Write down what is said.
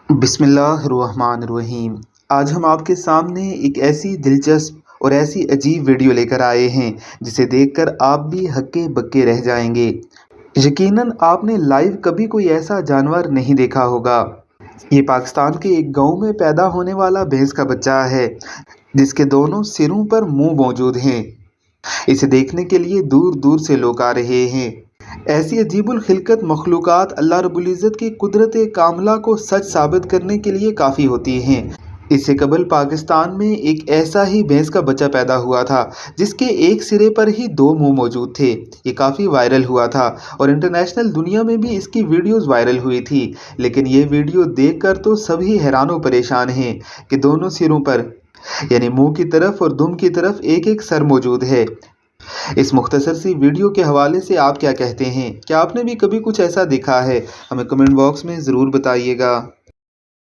बिस्मिल्लाहिर्रहमानिर्रहीम। आज हम आपके सामने एक ऐसी दिलचस्प और ऐसी अजीब वीडियो लेकर आए हैं जिसे देखकर आप भी हक्के बक्के रह जाएंगे। यकीनन आपने लाइव कभी कोई ऐसा जानवर नहीं देखा होगा। ये पाकिस्तान के एक गांव में पैदा होने वाला भैंस का बच्चा है जिसके दोनों सिरों पर मुंह मौजूद हैं। इसे देखने के लिए दूर दूर से लोग आ रहे हैं। ऐसी अजीबुल खिलकत मखलूक़ात अल्लाह रब्बुल इज़्ज़त की कुदरत कामिला को सच साबित करने के लिए काफ़ी होती हैं। इससे कबल पाकिस्तान में एक ऐसा ही भैंस का बच्चा पैदा हुआ था जिसके एक सिरे पर ही दो मुंह मौजूद थे। ये काफ़ी वायरल हुआ था और इंटरनेशनल दुनिया में भी इसकी वीडियोस वायरल हुई थी। लेकिन ये वीडियो देखकर तो सभी हैरान व परेशान हैं कि दोनों सिरों पर यानी मुंह की तरफ और दुम की तरफ एक एक सर मौजूद है। इस मुख्तसर सी वीडियो के हवाले से आप क्या कहते हैं? क्या आपने भी कभी कुछ ऐसा देखा है? हमें कमेंट बॉक्स में ज़रूर बताइएगा।